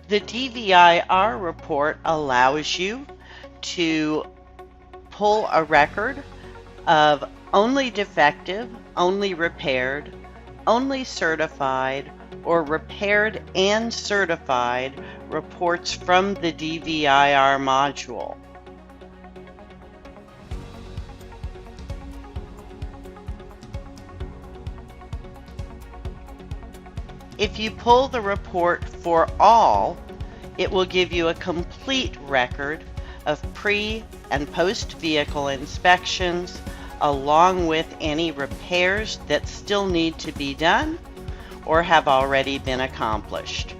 The DVIR report allows you to pull a record of only defective, only repaired, only certified, or repaired and certified reports from the DVIR module. If you pull the report for all, it will give you a complete record of pre- and post-vehicle inspections, along with any repairs that still need to be done or have already been accomplished.